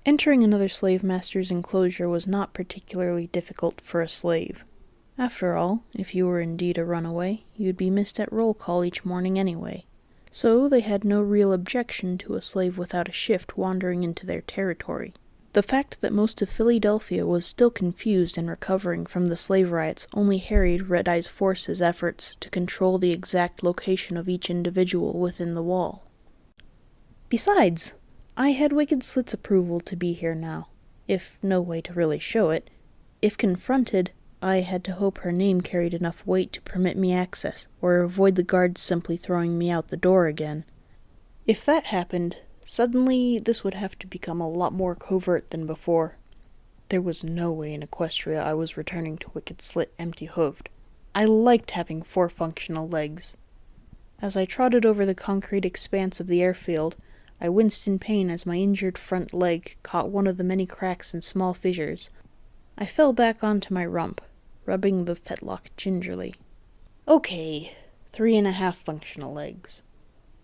Entering another slave master's enclosure was not particularly difficult for a slave. After all, if you were indeed a runaway, you'd be missed at roll call each morning anyway. So they had no real objection to a slave without a shift wandering into their territory. The fact that most of Philadelphia was still confused and recovering from the slave riots only harried Red Eye's forces' efforts to control the exact location of each individual within the wall. Besides, I had Wicked Slit's approval to be here now, if no way to really show it. If confronted, I had to hope her name carried enough weight to permit me access, or avoid the guards simply throwing me out the door again. If that happened, suddenly this would have to become a lot more covert than before. There was no way in Equestria I was returning to Wicked Slit empty-hooved. I liked having 4 functional legs. As I trotted over the concrete expanse of the airfield, I winced in pain as my injured front leg caught one of the many cracks and small fissures. I fell back onto my rump, rubbing the fetlock gingerly. Okay, 3.5 functional legs.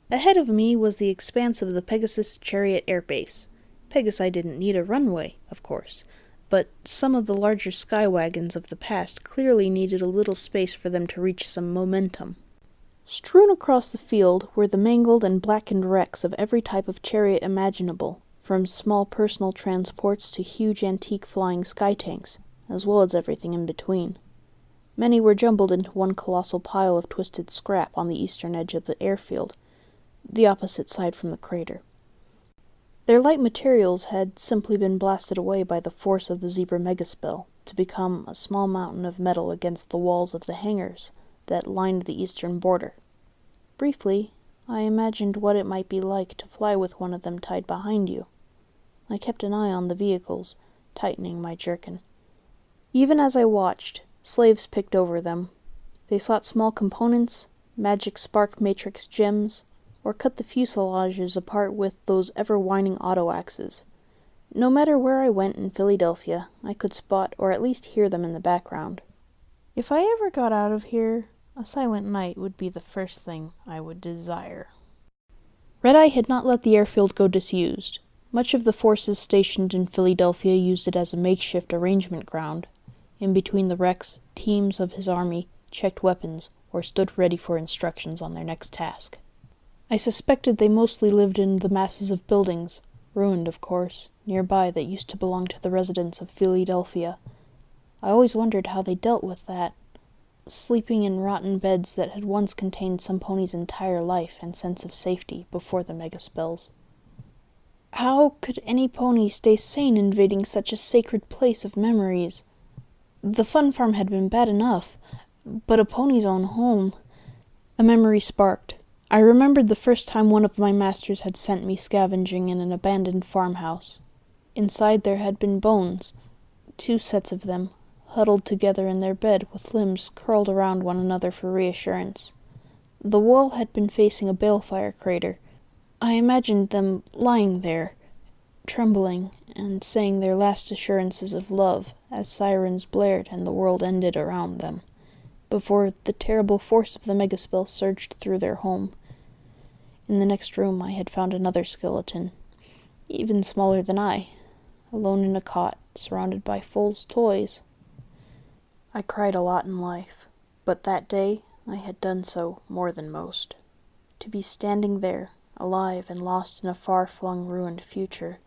Ahead of me was the expanse of the Pegasus Chariot Air Base. Pegasi didn't need a runway, of course, but some of the larger skywagons of the past clearly needed a little space for them to reach some momentum. Strewn across the field were the mangled and blackened wrecks of every type of chariot imaginable, from small personal transports to huge antique flying sky tanks, as well as everything in between. Many were jumbled into one colossal pile of twisted scrap on the eastern edge of the airfield, the opposite side from the crater. Their light materials had simply been blasted away by the force of the Zebra megaspell to become a small mountain of metal against the walls of the hangars that lined the eastern border. Briefly, I imagined what it might be like to fly with one of them tied behind you. I kept an eye on the vehicles, tightening my jerkin. Even as I watched, slaves picked over them. They sought small components, magic spark matrix gems, or cut the fuselages apart with those ever-whining auto-axes. No matter where I went in Philadelphia, I could spot or at least hear them in the background. If I ever got out of here, a silent night would be the first thing I would desire. Red-Eye had not let the airfield go disused. Much of the forces stationed in Philadelphia used it as a makeshift arrangement ground. In between the wrecks, teams of his army checked weapons or stood ready for instructions on their next task. I suspected they mostly lived in the masses of buildings, ruined of course, nearby that used to belong to the residents of Philadelphia. I always wondered how they dealt with that, sleeping in rotten beds that had once contained some pony's entire life and sense of safety before the megaspells. How could any pony stay sane invading such a sacred place of memories? The fun farm had been bad enough, but a pony's own home. A memory sparked. I remembered the first time one of my masters had sent me scavenging in an abandoned farmhouse. Inside there had been bones, 2 sets of them, huddled together in their bed with limbs curled around one another for reassurance. The wall had been facing a balefire crater. I imagined them lying there, trembling, and saying their last assurances of love as sirens blared and the world ended around them, before the terrible force of the megaspell surged through their home. In the next room I had found another skeleton, even smaller than I, alone in a cot, surrounded by Foal's toys. I cried a lot in life, but that day I had done so more than most. To be standing there, alive and lost in a far-flung ruined future,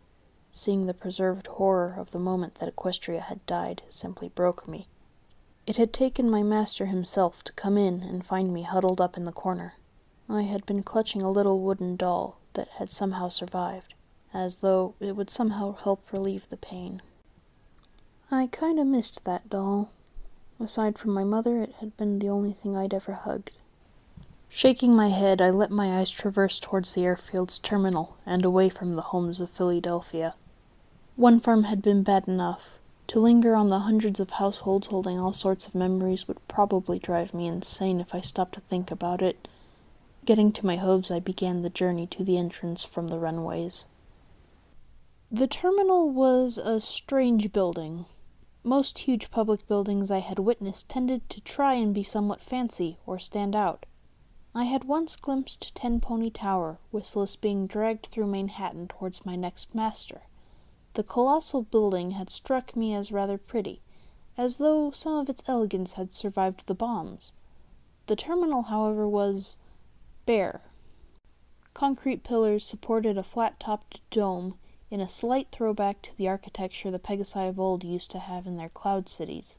seeing the preserved horror of the moment that Equestria had died, simply broke me. It had taken my master himself to come in and find me huddled up in the corner. I had been clutching a little wooden doll that had somehow survived, as though it would somehow help relieve the pain. I kinda missed that doll. Aside from my mother, it had been the only thing I'd ever hugged. Shaking my head, I let my eyes traverse towards the airfield's terminal and away from the homes of Philadelphia. One farm had been bad enough. To linger on the hundreds of households holding all sorts of memories would probably drive me insane if I stopped to think about it. Getting to my hooves, I began the journey to the entrance from the runways. The terminal was a strange building. Most huge public buildings I had witnessed tended to try and be somewhat fancy or stand out. I had once glimpsed Ten Pony Tower, whistleless being dragged through Manhattan towards my next master. The colossal building had struck me as rather pretty, as though some of its elegance had survived the bombs. The terminal, however, was bare. Concrete pillars supported a flat-topped dome in a slight throwback to the architecture the Pegasi of old used to have in their cloud cities.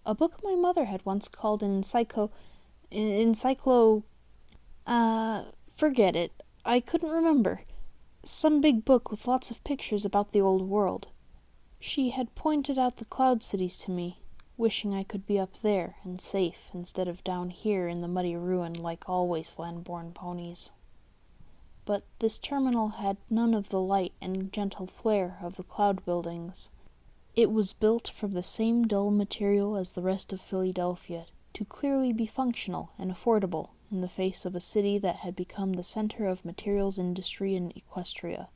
A book my mother had once called an forget it. I couldn't remember. Some big book with lots of pictures about the old world. She had pointed out the cloud cities to me, wishing I could be up there and safe instead of down here in the muddy ruin like all wasteland-born ponies. But this terminal had none of the light and gentle flare of the cloud buildings. It was built from the same dull material as the rest of Philadelphia, to clearly be functional and affordable in the face of a city that had become the center of materials industry in Equestria.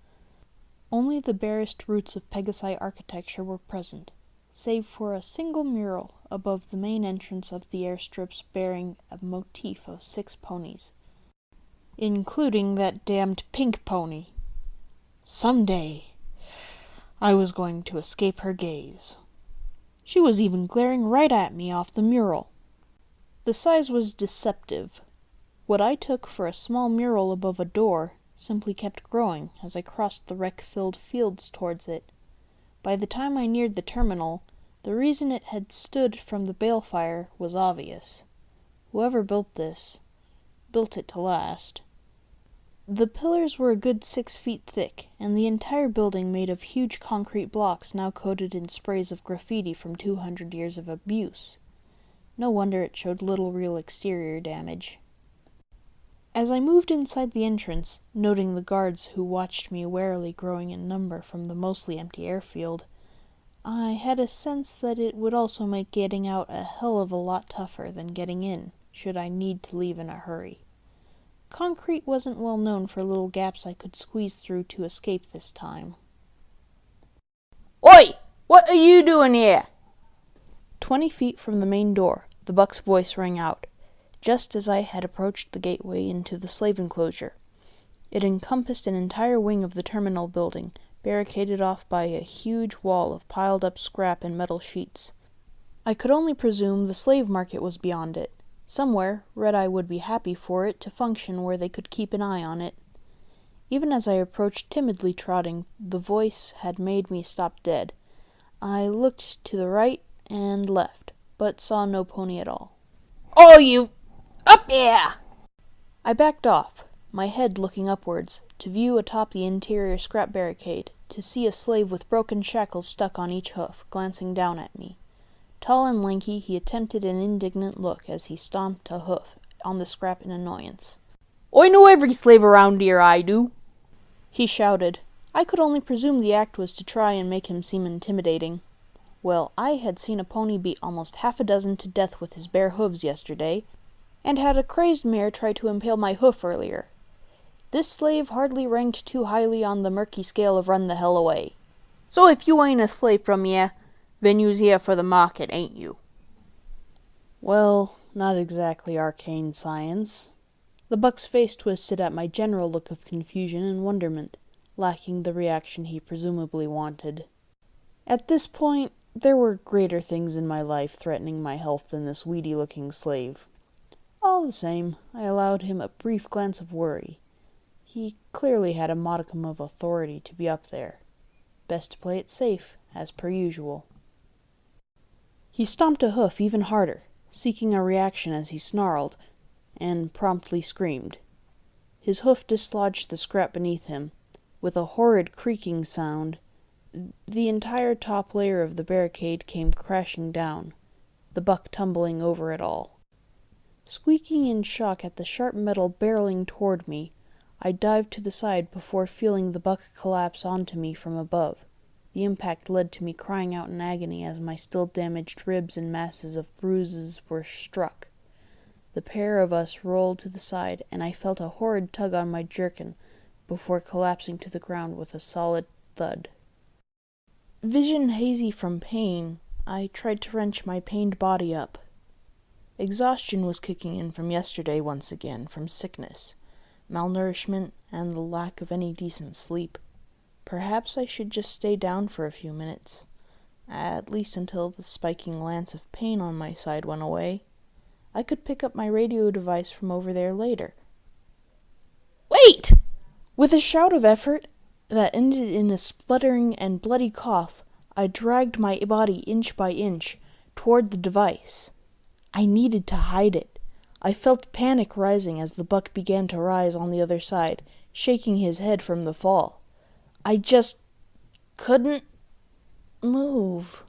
Only the barest roots of Pegasi architecture were present, save for a single mural above the main entrance of the airstrips bearing a motif of 6 ponies, including that damned pink pony. Someday I was going to escape her gaze. She was even glaring right at me off the mural. The size was deceptive. What I took for a small mural above a door simply kept growing as I crossed the wreck-filled fields towards it. By the time I neared the terminal, the reason it had stood from the balefire was obvious. Whoever built this, built it to last. The pillars were a good 6 feet thick, and the entire building made of huge concrete blocks now coated in sprays of graffiti from 200 years of abuse. No wonder it showed little real exterior damage. As I moved inside the entrance, noting the guards who watched me warily growing in number from the mostly empty airfield, I had a sense that it would also make getting out a hell of a lot tougher than getting in, should I need to leave in a hurry. Concrete wasn't well known for little gaps I could squeeze through to escape this time. "Oi! What are you doing here?" 20 feet from the main door, the buck's voice rang out, just as I had approached the gateway into the slave enclosure. It encompassed an entire wing of the terminal building, barricaded off by a huge wall of piled-up scrap and metal sheets. I could only presume the slave market was beyond it. Somewhere, Red-Eye would be happy for it to function where they could keep an eye on it. Even as I approached timidly trotting, the voice had made me stop dead. I looked to the right and left, but saw no pony at all. "Oh, you... up here!" I backed off, my head looking upwards, to view atop the interior scrap barricade, to see a slave with broken shackles stuck on each hoof, glancing down at me. Tall and lanky, he attempted an indignant look as he stomped a hoof on the scrap in annoyance. "I know every slave around here, I do," he shouted. I could only presume the act was to try and make him seem intimidating. Well, I had seen a pony beat almost half a dozen to death with his bare hooves yesterday, and had a crazed mare try to impale my hoof earlier. This slave hardly ranked too highly on the Murky scale of run the hell away. "So if you ain't a slave from here, then you's here for the market, ain't you?" Well, not exactly arcane science. The buck's face twisted at my general look of confusion and wonderment, lacking the reaction he presumably wanted. At this point, there were greater things in my life threatening my health than this weedy-looking slave. All the same, I allowed him a brief glance of worry. He clearly had a modicum of authority to be up there. Best to play it safe, as per usual. He stomped a hoof even harder, seeking a reaction as he snarled, and promptly screamed. His hoof dislodged the scrap beneath him. With a horrid creaking sound, the entire top layer of the barricade came crashing down, the buck tumbling over it all. Squeaking in shock at the sharp metal barreling toward me, I dived to the side before feeling the buck collapse onto me from above. The impact led to me crying out in agony as my still damaged ribs and masses of bruises were struck. The pair of us rolled to the side, and I felt a horrid tug on my jerkin before collapsing to the ground with a solid thud. Vision hazy from pain, I tried to wrench my pained body up. Exhaustion was kicking in from yesterday once again, from sickness, malnourishment, and the lack of any decent sleep. Perhaps I should just stay down for a few minutes, at least until the spiking lance of pain on my side went away. I could pick up my radio device from over there later. Wait! With a shout of effort that ended in a spluttering and bloody cough, I dragged my body inch by inch toward the device. I needed to hide it. I felt panic rising as the buck began to rise on the other side, shaking his head from the fall. I just couldn't move.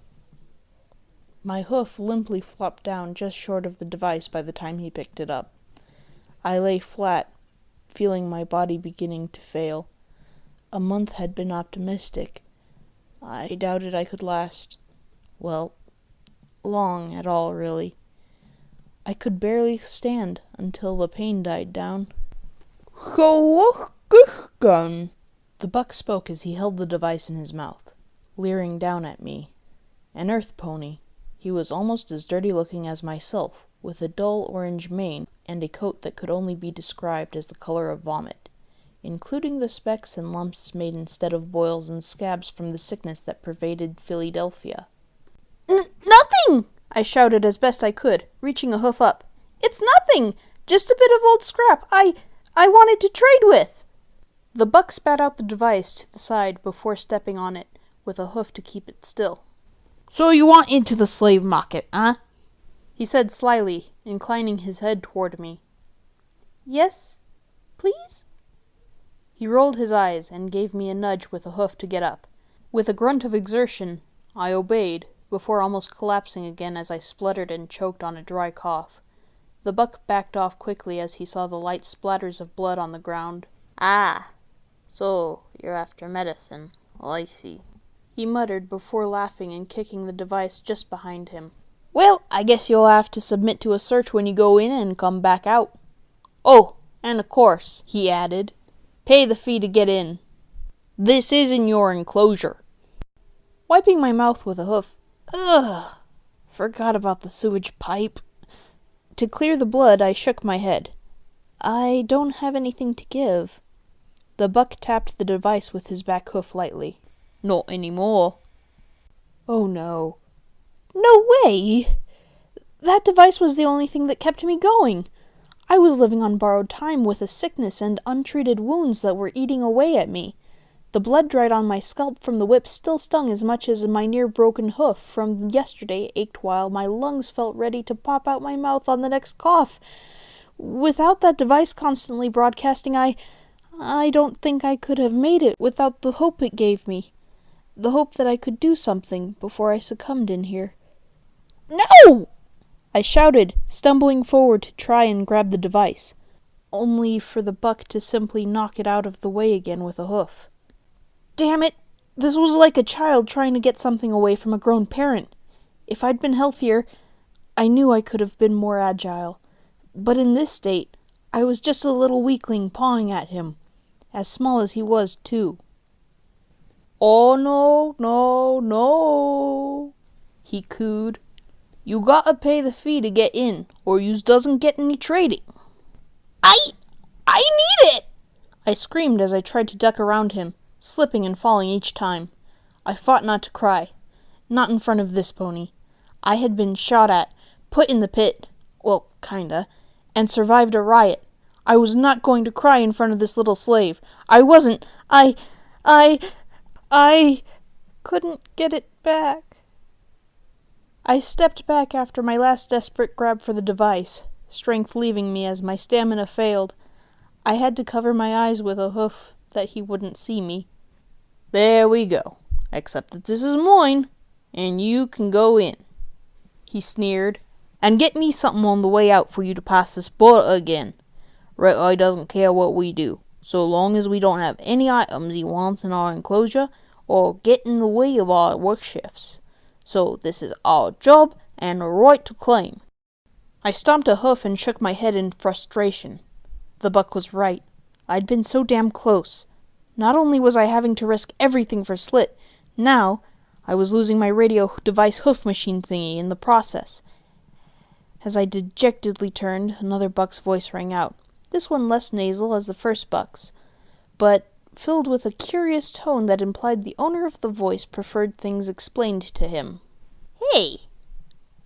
My hoof limply flopped down just short of the device by the time he picked it up. I lay flat, feeling my body beginning to fail. A month had been optimistic. I doubted I could last, well, long at all, really. I could barely stand until the pain died down. The buck spoke as he held the device in his mouth, leering down at me. An earth pony. He was almost as dirty-looking as myself, with a dull orange mane and a coat that could only be described as the color of vomit, including the specks and lumps made instead of boils and scabs from the sickness that pervaded Philadelphia. Nothing! I shouted as best I could, reaching a hoof up. It's nothing! Just a bit of old scrap I wanted to trade with! The buck spat out the device to the side before stepping on it, with a hoof to keep it still. So you want into the slave market, huh? He said slyly, inclining his head toward me. Yes, please? He rolled his eyes and gave me a nudge with a hoof to get up. With a grunt of exertion, I obeyed, before almost collapsing again as I spluttered and choked on a dry cough. The buck backed off quickly as he saw the light splatters of blood on the ground. Ah, so you're after medicine. Well, I see. He muttered before laughing and kicking the device just behind him. Well, I guess you'll have to submit to a search when you go in and come back out. Oh, and of course, he added, pay the fee to get in. This isn't your enclosure. Wiping my mouth with a hoof. Ugh, forgot about the sewage pipe. To clear the blood, I shook my head. I don't have anything to give. The buck tapped the device with his back hoof lightly. Not anymore. Oh no. No way! That device was the only thing that kept me going. I was living on borrowed time with a sickness and untreated wounds that were eating away at me. The blood dried on my scalp from the whip still stung as much as my near-broken hoof from yesterday ached while my lungs felt ready to pop out my mouth on the next cough. Without that device constantly broadcasting, I don't think I could have made it without the hope it gave me. The hope that I could do something before I succumbed in here. No! I shouted, stumbling forward to try and grab the device, only for the buck to simply knock it out of the way again with a hoof. Damn it! This was like a child trying to get something away from a grown parent. If I'd been healthier, I knew I could have been more agile. But in this state, I was just a little weakling pawing at him, as small as he was, too. Oh, no, he cooed. You gotta pay the fee to get in, or yous doesn't get any trading. I need it! I screamed as I tried to duck around him, slipping and falling each time. I fought not to cry. Not in front of this pony. I had been shot at, put in the pit, well, kinda, and survived a riot. I was not going to cry in front of this little slave. I wasn't. I couldn't get it back. I stepped back after my last desperate grab for the device, strength leaving me as my stamina failed. I had to cover my eyes with a hoof that he wouldn't see me. There we go. Except that this is mine, and you can go in, he sneered, and get me something on the way out for you to pass this border again. Red Eye doesn't care what we do, so long as we don't have any items he wants in our enclosure or get in the way of our work shifts. So this is our job and a right to claim. I stomped a hoof and shook my head in frustration. The buck was right. I'd been so damn close. Not only was I having to risk everything for Slit, now I was losing my radio device hoof machine thingy in the process. As I dejectedly turned, another buck's voice rang out. This one less nasal as the first buck's, but filled with a curious tone that implied the owner of the voice preferred things explained to him. "Hey,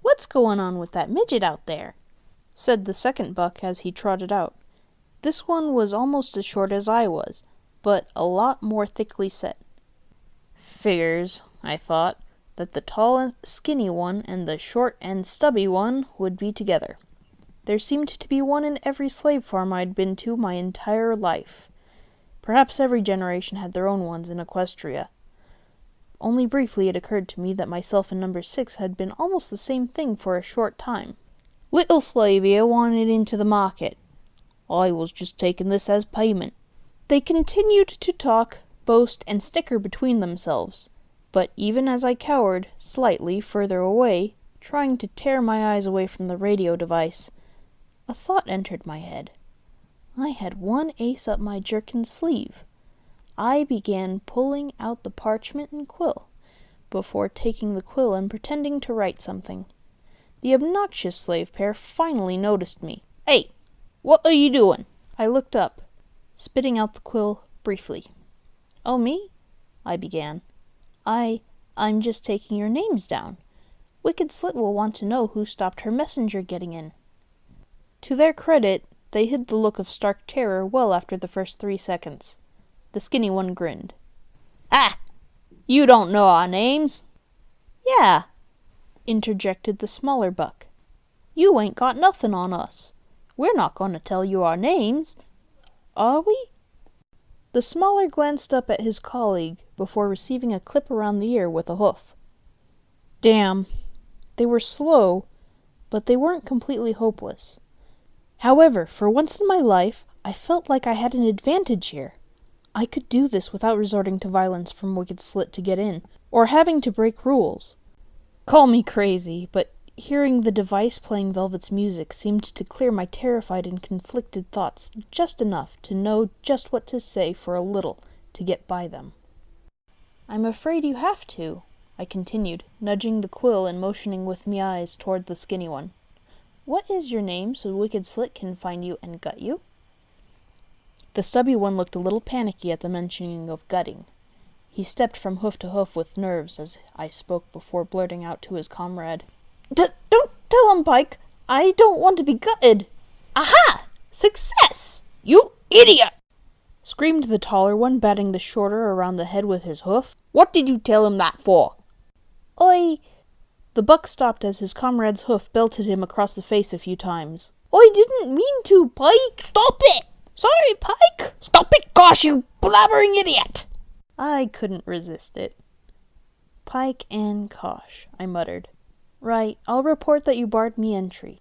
what's going on with that midget out there?" said the second buck as he trotted out. This one was almost as short as I was, but a lot more thickly set. Figures, I thought, that the tall and skinny one and the short and stubby one would be together. There seemed to be one in every slave farm I'd been to my entire life. Perhaps every generation had their own ones in Equestria. Only briefly it occurred to me that myself and number 6 had been almost the same thing for a short time. "Little slave here wanted into the market. I was just taking this as payment." They continued to talk, boast, and snicker between themselves, but even as I cowered, slightly further away, trying to tear my eyes away from the radio device, a thought entered my head. I had one ace up my jerkin's sleeve. I began pulling out the parchment and quill, before taking the quill and pretending to write something. The obnoxious slave pair finally noticed me. "Hey, what are you doing?" I looked up, spitting out the quill briefly. "Oh, me?" I began. I'm just taking your names down. Wicked Slit will want to know who stopped her messenger getting in." To their credit, they hid the look of stark terror well after the first 3 seconds. The skinny one grinned. "Ah! You don't know our names?" "Yeah," interjected the smaller buck. "You ain't got nothing on us. We're not going to tell you our names. Are we?" The smaller glanced up at his colleague before receiving a clip around the ear with a hoof. Damn. They were slow, but they weren't completely hopeless. However, for once in my life, I felt like I had an advantage here. I could do this without resorting to violence from Wicked Slit to get in, or having to break rules. Call me crazy, but hearing the device playing Velvet's music seemed to clear my terrified and conflicted thoughts just enough to know just what to say for a little to get by them. "I'm afraid you have to," I continued, nudging the quill and motioning with me eyes toward the skinny one. "What is your name so Wicked Slit can find you and gut you?" The stubby one looked a little panicky at the mentioning of gutting. He stepped from hoof to hoof with nerves as I spoke before blurting out to his comrade. Don't tell him, Pike. I don't want to be gutted." "Aha! Success! You idiot!" screamed the taller one, batting the shorter around the head with his hoof. "What did you tell him that for?" The buck stopped as his comrade's hoof belted him across the face a few times. "I didn't mean to, Pike." "Stop it! Sorry, Pike." "Stop it, gosh, you blabbering idiot!" I couldn't resist it. "Pike and Kosh," I muttered. "Right, I'll report that you barred me entry."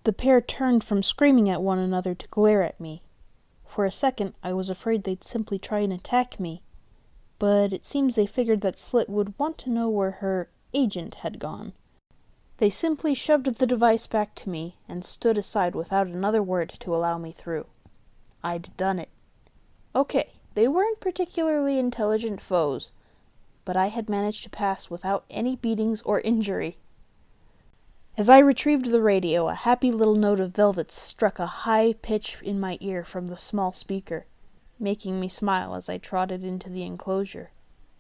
The pair turned from screaming at one another to glare at me. For a second, I was afraid they'd simply try and attack me, but it seems they figured that Slit would want to know where her agent had gone. They simply shoved the device back to me and stood aside without another word to allow me through. I'd done it. Okay, they weren't particularly intelligent foes, but I had managed to pass without any beatings or injury. As I retrieved the radio, a happy little note of Velvet's struck a high pitch in my ear from the small speaker, making me smile as I trotted into the enclosure.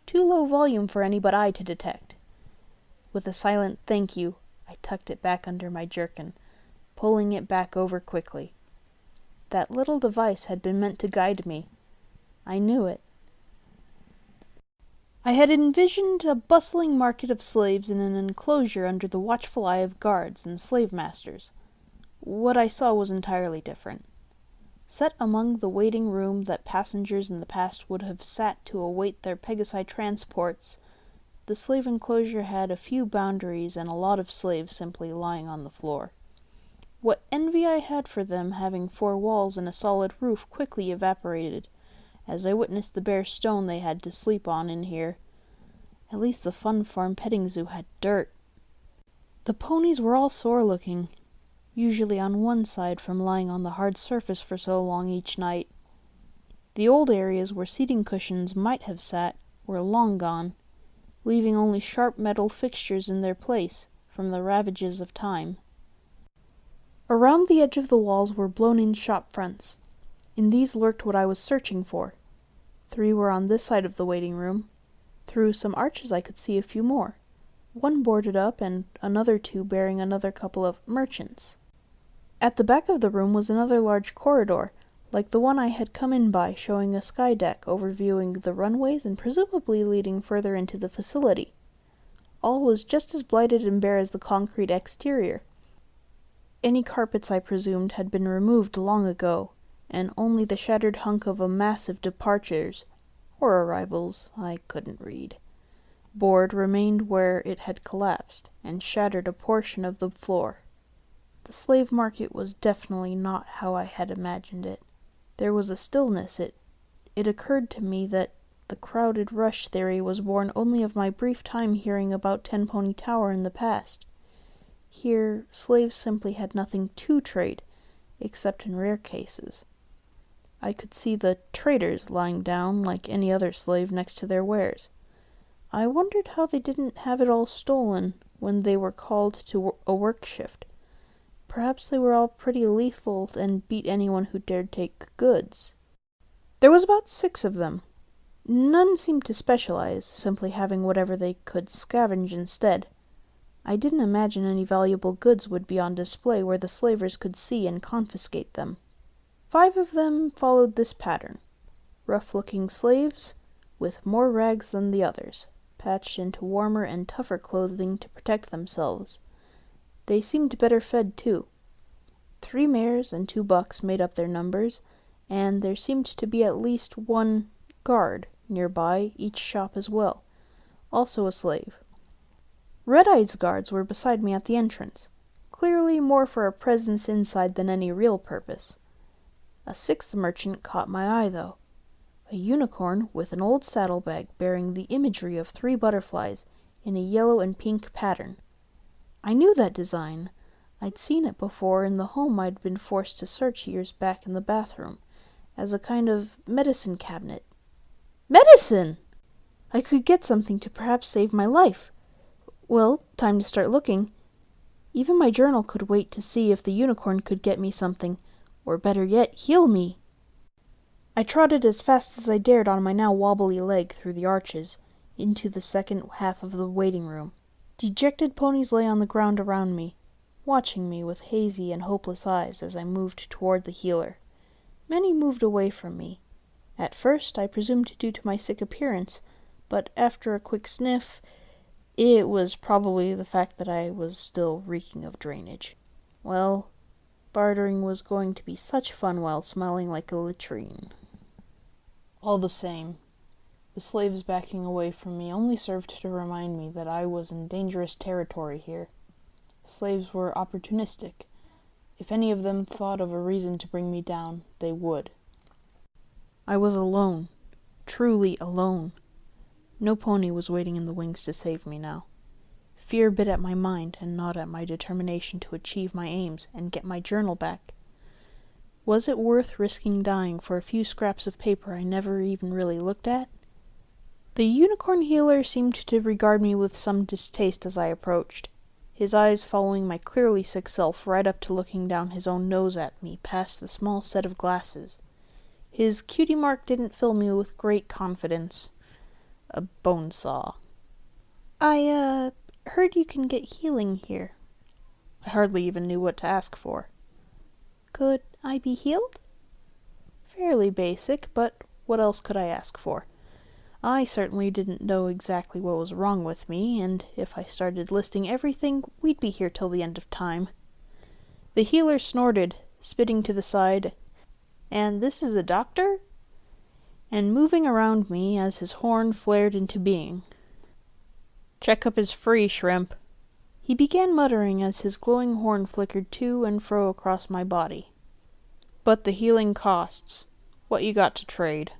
Too low volume for any but I to detect. With a silent thank you, I tucked it back under my jerkin, pulling it back over quickly. That little device had been meant to guide me. I knew it. I had envisioned a bustling market of slaves in an enclosure under the watchful eye of guards and slave masters. What I saw was entirely different. Set among the waiting room that passengers in the past would have sat to await their Pegasi transports, the slave enclosure had a few boundaries and a lot of slaves simply lying on the floor. What envy I had for them having 4 walls and a solid roof quickly evaporated, as I witnessed the bare stone they had to sleep on in here. At least the Fun Farm petting zoo had dirt. The ponies were all sore-looking, usually on one side from lying on the hard surface for so long each night. The old areas where seating cushions might have sat were long gone, leaving only sharp metal fixtures in their place from the ravages of time. Around the edge of the walls were blown-in shop fronts. In these lurked what I was searching for. 3 were on this side of the waiting room. Through some arches I could see a few more. 1 boarded up and another 2 bearing another couple of merchants. At the back of the room was another large corridor, like the one I had come in by, showing a sky deck overviewing the runways and presumably leading further into the facility. All was just as blighted and bare as the concrete exterior. Any carpets, I presumed, had been removed long ago, and only the shattered hunk of a massive departures, or arrivals, I couldn't read, board remained where it had collapsed, and shattered a portion of the floor. The slave market was definitely not how I had imagined it. There was a stillness. It occurred to me that the crowded rush theory was born only of my brief time hearing about Ten Pony Tower in the past. Here, slaves simply had nothing to trade, except in rare cases. I could see the traders lying down like any other slave next to their wares. I wondered how they didn't have it all stolen when they were called to a work shift. Perhaps they were all pretty lethal and beat anyone who dared take goods. There was about 6 of them. None seemed to specialize, simply having whatever they could scavenge instead. I didn't imagine any valuable goods would be on display where the slavers could see and confiscate them. 5 of them followed this pattern. Rough-looking slaves, with more rags than the others, patched into warmer and tougher clothing to protect themselves. They seemed better fed, too. 3 mares and 2 bucks made up their numbers, and there seemed to be at least 1 guard nearby each shop as well, also a slave. Red-Eye's guards were beside me at the entrance, clearly more for a presence inside than any real purpose. A 6th merchant caught my eye, though. A unicorn with an old saddlebag bearing the imagery of 3 butterflies in a yellow and pink pattern. I knew that design. I'd seen it before in the home I'd been forced to search years back in the bathroom, as a kind of medicine cabinet. Medicine! I could get something to perhaps save my life. Well, time to start looking. Even my journal could wait to see if the unicorn could get me something, or better yet, heal me. I trotted as fast as I dared on my now wobbly leg through the arches, into the second half of the waiting room. Dejected ponies lay on the ground around me, watching me with hazy and hopeless eyes as I moved toward the healer. Many moved away from me. At first, I presumed due to my sick appearance, but after a quick sniff, it was probably the fact that I was still reeking of drainage. Well, bartering was going to be such fun while smelling like a latrine. All the same, the slaves backing away from me only served to remind me that I was in dangerous territory here. Slaves were opportunistic. If any of them thought of a reason to bring me down, they would. I was alone, truly alone. No pony was waiting in the wings to save me now. Fear bit at my mind and gnawed at my determination to achieve my aims and get my journal back. Was it worth risking dying for a few scraps of paper I never even really looked at? The unicorn healer seemed to regard me with some distaste as I approached, his eyes following my clearly sick self right up to looking down his own nose at me past the small set of glasses. His cutie mark didn't fill me with great confidence. A bone saw. I heard you can get healing here. I hardly even knew what to ask for. Could I be healed? Fairly basic, but what else could I ask for? I certainly didn't know exactly what was wrong with me, and if I started listing everything, we'd be here till the end of time. The healer snorted, spitting to the side, "And this is a doctor?" and moving around me as his horn flared into being. "Checkup is free, shrimp," he began muttering as his glowing horn flickered to and fro across my body. "But the healing costs. What you got to trade?"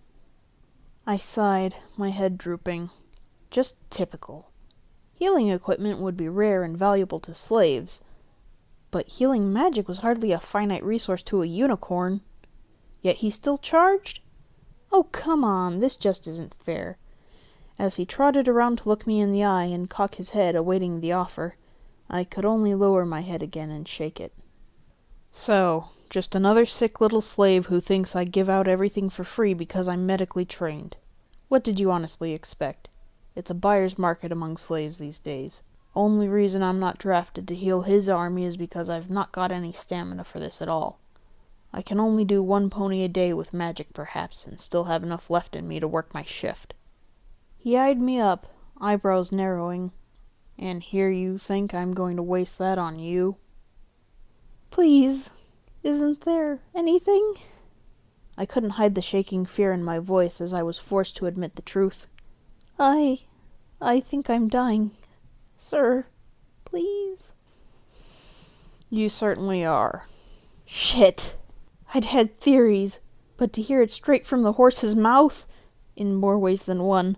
I sighed, my head drooping. Just typical. Healing equipment would be rare and valuable to slaves, but healing magic was hardly a finite resource to a unicorn. Yet he still charged? Oh, come on, this just isn't fair. As he trotted around to look me in the eye and cock his head, awaiting the offer, I could only lower my head again and shake it. So, just another sick little slave who thinks I give out everything for free because I'm medically trained. What did you honestly expect? It's a buyer's market among slaves these days. Only reason I'm not drafted to heal his army is because I've not got any stamina for this at all. I can only do 1 pony a day with magic perhaps, and still have enough left in me to work my shift. He eyed me up, eyebrows narrowing. And here you think I'm going to waste that on you? Please, isn't there anything? I couldn't hide the shaking fear in my voice as I was forced to admit the truth. I think I'm dying. Sir, please. You certainly are. Shit. I'd had theories, but to hear it straight from the horse's mouth, in more ways than one,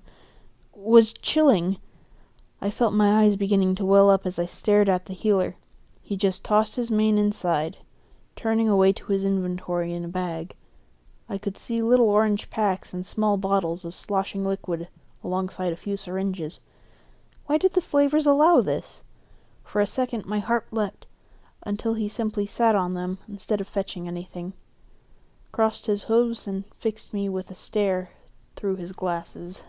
was chilling. I felt my eyes beginning to well up as I stared at the healer. He just tossed his mane inside, turning away to his inventory in a bag. I could see little orange packs and small bottles of sloshing liquid alongside a few syringes. Why did the slavers allow this? For a second my heart leapt, until he simply sat on them instead of fetching anything, crossed his hooves and fixed me with a stare through his glasses.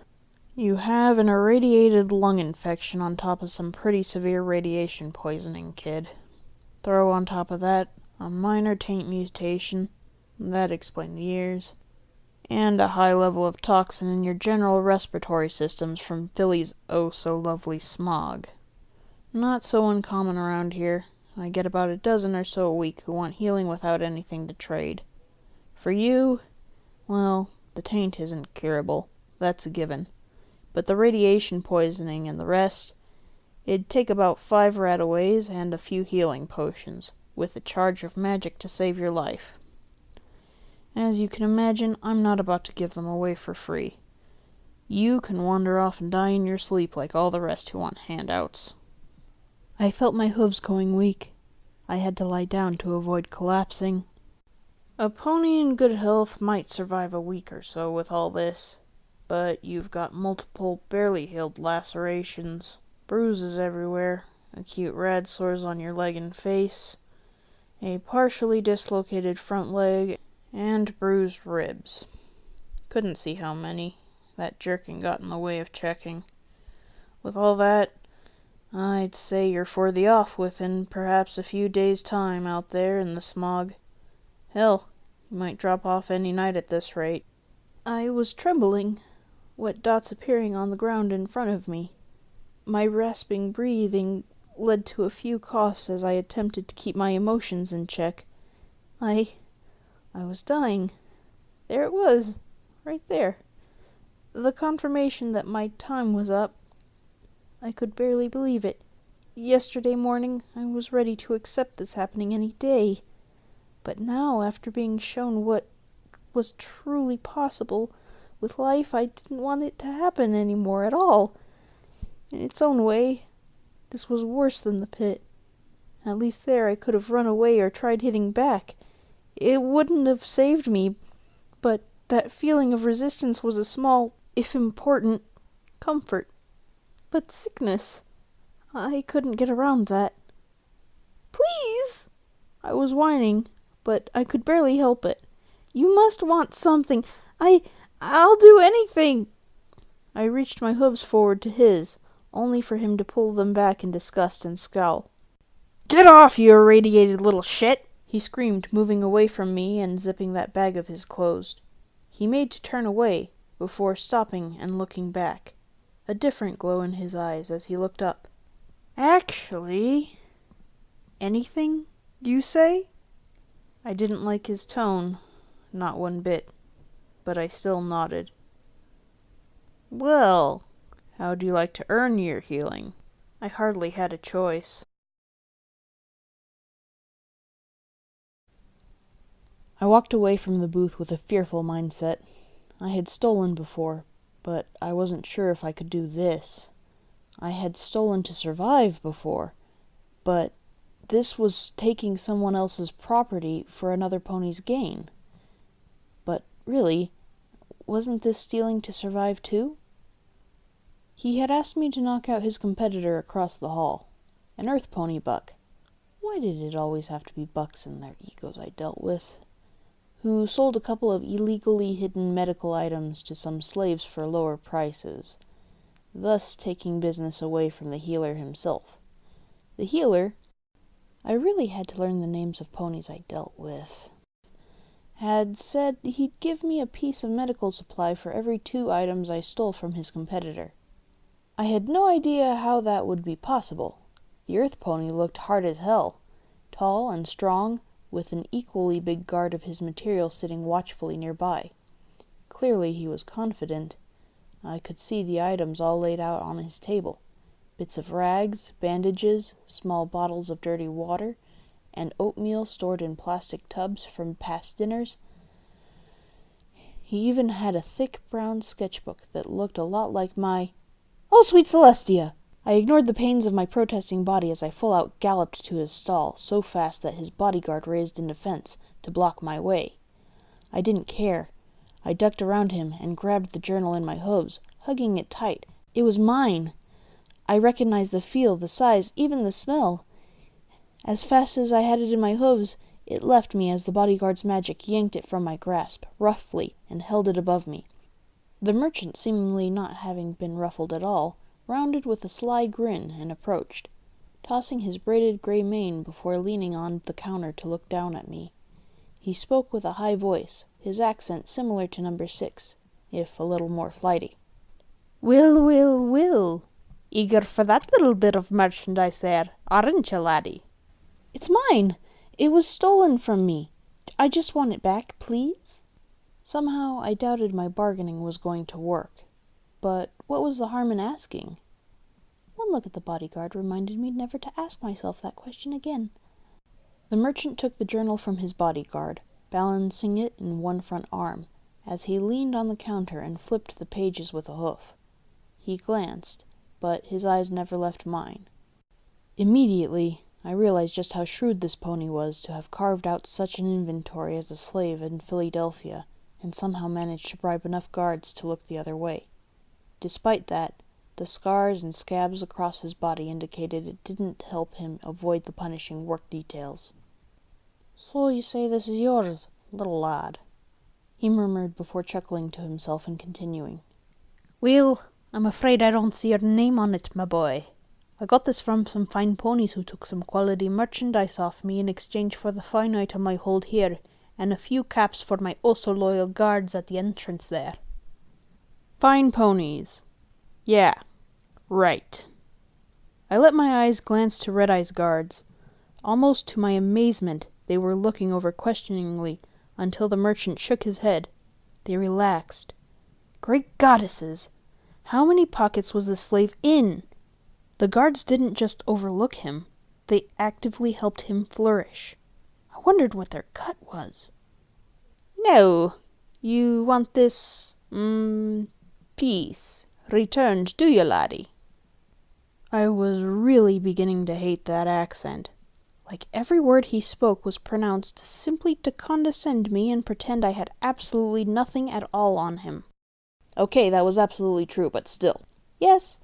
You have an irradiated lung infection on top of some pretty severe radiation poisoning, kid. Throw on top of that a minor taint mutation, that explained the ears, and a high level of toxin in your general respiratory systems from Philly's oh-so-lovely smog. Not so uncommon around here. I get about a dozen or so a week who want healing without anything to trade. For you, well, the taint isn't curable. That's a given. But the radiation poisoning and the rest, it'd take about 5 rataways and a few healing potions, with a charge of magic to save your life. As you can imagine, I'm not about to give them away for free. You can wander off and die in your sleep like all the rest who want handouts. I felt my hooves going weak. I had to lie down to avoid collapsing. A pony in good health might survive a week or so with all this, but you've got multiple barely healed lacerations, bruises everywhere, acute rad sores on your leg and face, a partially dislocated front leg, and bruised ribs. Couldn't see how many. That jerking got in the way of checking. With all that, I'd say you're for the off within perhaps a few days' time out there in the smog. Hell, you might drop off any night at this rate. I was trembling, wet dots appearing on the ground in front of me. My rasping breathing led to a few coughs as I attempted to keep my emotions in check. I was dying. There it was, right there. The confirmation that my time was up. I could barely believe it. Yesterday morning, I was ready to accept this happening any day. But now, after being shown what was truly possible with life, I didn't want it to happen anymore at all. In its own way, this was worse than the pit. At least there I could have run away or tried hitting back. It wouldn't have saved me, but that feeling of resistance was a small, if important, comfort. But sickness, I couldn't get around that. Please! I was whining, but I could barely help it. You must want something. I'll do anything. I reached my hooves forward to his, only for him to pull them back in disgust and scowl. Get off, you irradiated little shit! He screamed, moving away from me and zipping that bag of his closed. He made to turn away, before stopping and looking back. A different glow in his eyes as he looked up. Actually, anything, you say? I didn't like his tone, not one bit, but I still nodded. Well, how do you like to earn your healing? I hardly had a choice. I walked away from the booth with a fearful mindset. I had stolen before, but I wasn't sure if I could do this. I had stolen to survive before, but this was taking someone else's property for another pony's gain. But really, wasn't this stealing to survive too? He had asked me to knock out his competitor across the hall, an earth pony buck. Why did it always have to be bucks and their egos I dealt with? Who sold a couple of illegally hidden medical items to some slaves for lower prices, thus taking business away from the healer himself. The healer, I really had to learn the names of ponies I dealt with, had said he'd give me a piece of medical supply for every 2 items I stole from his competitor. I had no idea how that would be possible. The earth pony looked hard as hell, tall and strong, with an equally big guard of his material sitting watchfully nearby. Clearly he was confident. I could see the items all laid out on his table. Bits of rags, bandages, small bottles of dirty water, and oatmeal stored in plastic tubs from past dinners. He even had a thick brown sketchbook that looked a lot like my... Oh, sweet Celestia! I ignored the pains of my protesting body as I full out galloped to his stall, so fast that his bodyguard raised in defense to block my way. I didn't care. I ducked around him and grabbed the journal in my hooves, hugging it tight. It was mine. I recognized the feel, the size, even the smell. As fast as I had it in my hooves, it left me as the bodyguard's magic yanked it from my grasp, roughly, and held it above me. The merchant, seemingly not having been ruffled at all, rounded with a sly grin and approached, tossing his braided gray mane before leaning on the counter to look down at me. He spoke with a high voice, his accent similar to number 6, if a little more flighty. Will. Eager for that little bit of merchandise there, aren't you, laddie? It's mine! It was stolen from me. I just want it back, please. Somehow I doubted my bargaining was going to work. But what was the harm in asking? One look at the bodyguard reminded me never to ask myself that question again. The merchant took the journal from his bodyguard, balancing it in one front arm, as he leaned on the counter and flipped the pages with a hoof. He glanced, but his eyes never left mine. Immediately, I realized just how shrewd this pony was to have carved out such an inventory as a slave in Philadelphia, and somehow managed to bribe enough guards to look the other way. Despite that, the scars and scabs across his body indicated it didn't help him avoid the punishing work details. So you say this is yours, little lad? He murmured before chuckling to himself and continuing. Well, I'm afraid I don't see your name on it, my boy. I got this from some fine ponies who took some quality merchandise off me in exchange for the fine item I hold here, and a few caps for my oh-so-loyal guards at the entrance there. Fine ponies. Yeah, right. I let my eyes glance to Red Eye's guards. Almost to my amazement, they were looking over questioningly until the merchant shook his head. They relaxed. Great goddesses! How many pockets was the slave in? The guards didn't just overlook him. They actively helped him flourish. I wondered what their cut was. No, you want this, piece returned, do you, laddie? I was really beginning to hate that accent. Like every word he spoke was pronounced simply to condescend me and pretend I had absolutely nothing at all on him. Okay, that was absolutely true, but still. Yes,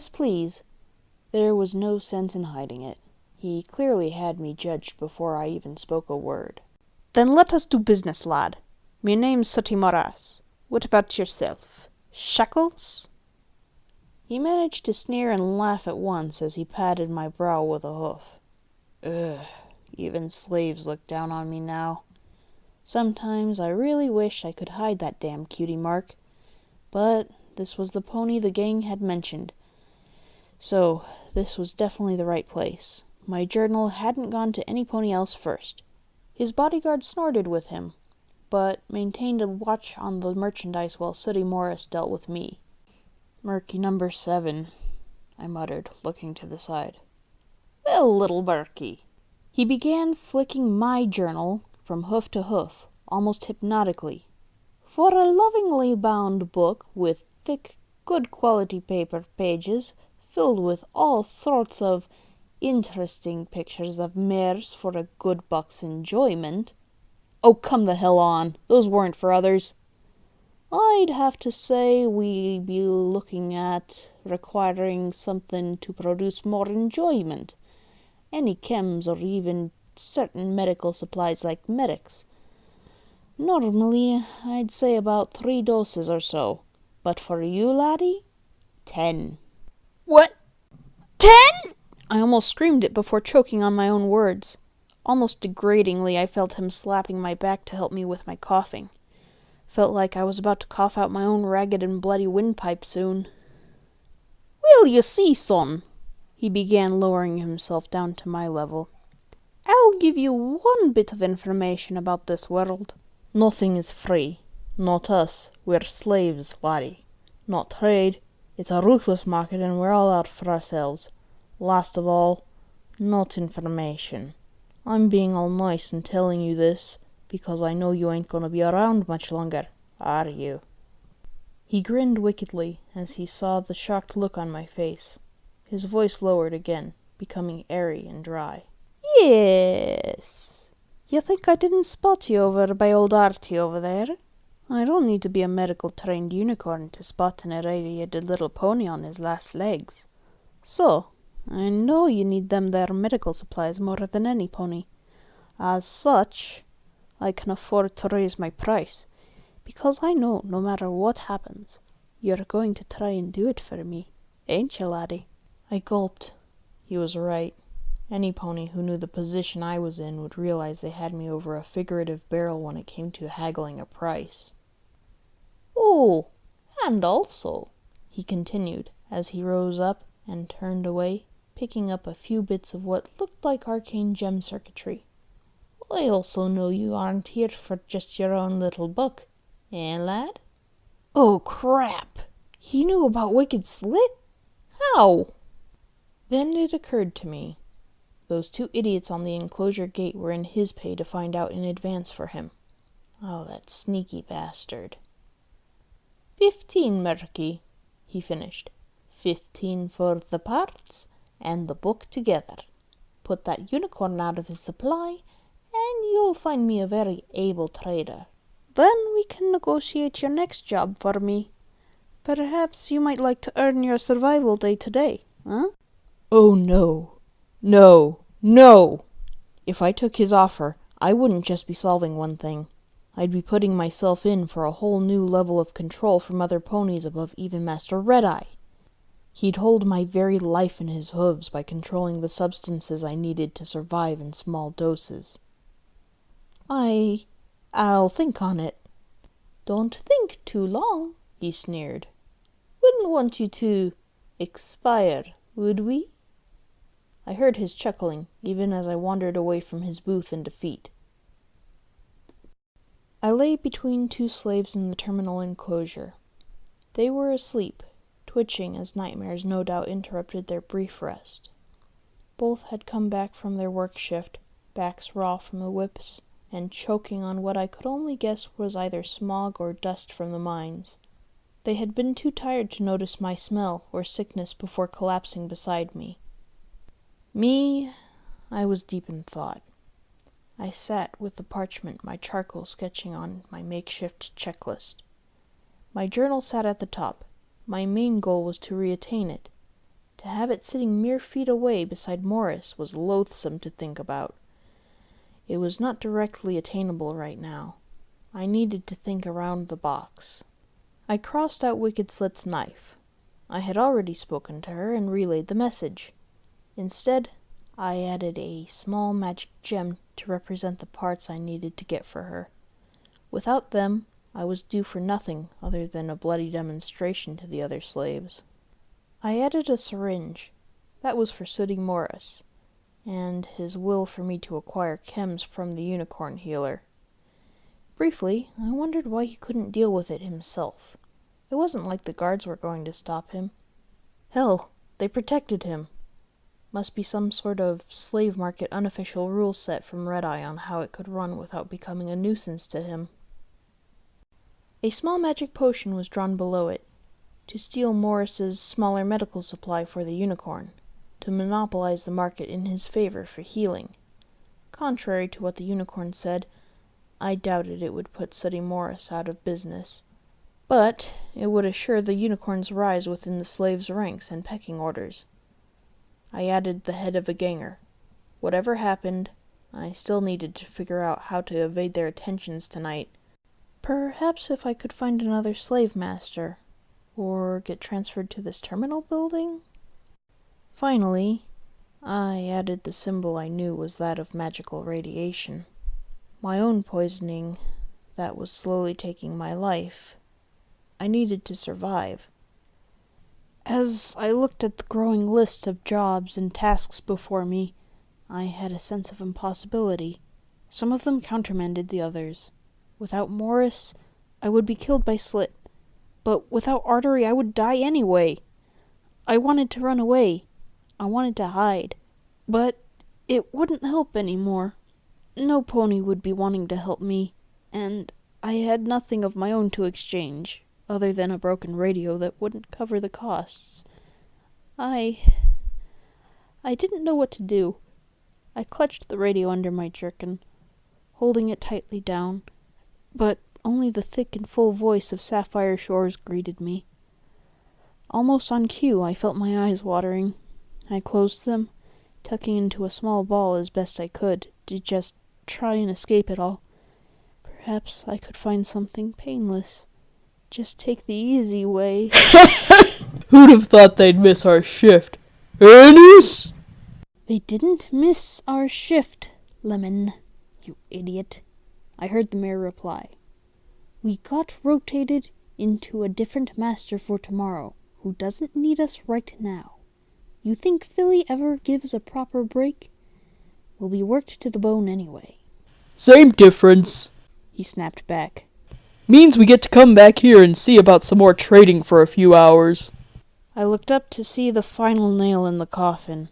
please. There was no sense in hiding it. He clearly had me judged before I even spoke a word. Then let us do business, lad. Me name's Sooty Moras. What about yourself? Shackles? He managed to sneer and laugh at once as he patted my brow with a hoof. Ugh, even slaves look down on me now. Sometimes I really wish I could hide that damn cutie mark. But this was the pony the gang had mentioned. So this was definitely the right place. My journal hadn't gone to any pony else first. His bodyguard snorted with him, but maintained a watch on the merchandise while Sooty Morris dealt with me. Murky number 7, I muttered, looking to the side. Well, little Murky. He began flicking my journal from hoof to hoof, almost hypnotically. For a lovingly bound book with thick, good-quality paper pages filled with all sorts of interesting pictures of mares for a good buck's enjoyment. Oh, come the hell on. Those weren't for others. I'd have to say we'd be looking at requiring something to produce more enjoyment. any chems, or even certain medical supplies like medics. Normally, I'd say about 3 doses or so. But for you, laddie, 10. What? 10? I almost screamed it before choking on my own words. Almost degradingly, I felt him slapping my back to help me with my coughing. Felt like I was about to cough out my own ragged and bloody windpipe soon. Well, you see, son, he began, lowering himself down to my level. I'll give you one bit of information about this world. Nothing is free. Not us. We're slaves, laddie. Not trade. It's a ruthless market and we're all out for ourselves. Last of all, not information. I'm being all nice and telling you this because I know you ain't gonna be around much longer, are you? He grinned wickedly as he saw the shocked look on my face. His voice lowered again, becoming airy and dry. Yes. You think I didn't spot you over by old Artie over there? I don't need to be a medical-trained unicorn to spot an irradiated little pony on his last legs. So, I know you need them there medical supplies more than any pony. As such, I can afford to raise my price, because I know no matter what happens, you're going to try and do it for me, ain't you, laddie? I gulped. He was right. Any pony who knew the position I was in would realize they had me over a figurative barrel when it came to haggling a price. Oh, and also, he continued, as he rose up and turned away, picking up a few bits of what looked like arcane gem circuitry. I also know you aren't here for just your own little buck, eh, lad? Oh, crap! He knew about Wicked Slit? How? Then it occurred to me. Those 2 idiots on the enclosure gate were in his pay to find out in advance for him. Oh, that sneaky bastard. 15, Murky, he finished. 15 for the parts and the book together. Put that unicorn out of his supply, and you'll find me a very able trader. Then we can negotiate your next job for me. Perhaps you might like to earn your survival day today, huh? Oh, no. No. No! If I took his offer, I wouldn't just be solving one thing. I'd be putting myself in for a whole new level of control from other ponies above even Master Red-Eye. He'd hold my very life in his hooves by controlling the substances I needed to survive in small doses. I'll think on it. Don't think too long, he sneered. Wouldn't want you to expire, would we? I heard his chuckling, even as I wandered away from his booth in defeat. I lay between 2 slaves in the terminal enclosure. They were asleep, twitching as nightmares no doubt interrupted their brief rest. Both had come back from their work shift, backs raw from the whips, and choking on what I could only guess was either smog or dust from the mines. They had been too tired to notice my smell or sickness before collapsing beside me. Me, I was deep in thought. I sat with the parchment, my charcoal sketching on my makeshift checklist. My journal sat at the top. My main goal was to reattain it. To have it sitting mere feet away beside Morris was loathsome to think about. It was not directly attainable right now. I needed to think around the box. I crossed out Wicked Slit's knife. I had already spoken to her and relayed the message. Instead, I added a small magic gem to represent the parts I needed to get for her. Without them, I was due for nothing other than a bloody demonstration to the other slaves. I added a syringe. That was for Sooty Morris, and his will for me to acquire chems from the unicorn healer. Briefly, I wondered why he couldn't deal with it himself. It wasn't like the guards were going to stop him. Hell, they protected him. Must be some sort of slave market unofficial rule set from Red-Eye on how it could run without becoming a nuisance to him. A small magic potion was drawn below it, to steal Morris's smaller medical supply for the unicorn, to monopolize the market in his favor for healing. Contrary to what the unicorn said, I doubted it would put Sooty Morris out of business, but it would assure the unicorn's rise within the slaves' ranks and pecking orders. I added the head of a ganger, Whatever happened, I still needed to figure out how to evade their attentions tonight. Perhaps if I could find another slave master, or get transferred to this terminal building? Finally, I added the symbol I knew was that of magical radiation. My own poisoning that was slowly taking my life. I needed to survive. As I looked at the growing list of jobs and tasks before me, I had a sense of impossibility. Some of them countermanded the others. Without Morris, I would be killed by Slit. But without Artery, I would die anyway. I wanted to run away. I wanted to hide. But it wouldn't help anymore. No pony would be wanting to help me, and I had nothing of my own to exchange, other than a broken radio that wouldn't cover the costs. I didn't know what to do. I clutched the radio under my jerkin, holding it tightly down, but only the thick and full voice of Sapphire Shores greeted me. Almost on cue, I felt my eyes watering. I closed them, tucking into a small ball as best I could, to just try and escape it all. Perhaps I could find something painless. Just take the easy way. Who'd have thought they'd miss our shift? Anus? They didn't miss our shift, Lemon, you idiot, I heard the mayor reply. We got rotated into a different master for tomorrow, who doesn't need us right now. You think Philly ever gives a proper break? We'll be worked to the bone anyway. Same difference, he snapped back. Means we get to come back here and see about some more trading for a few hours. I looked up to see the final nail in the coffin.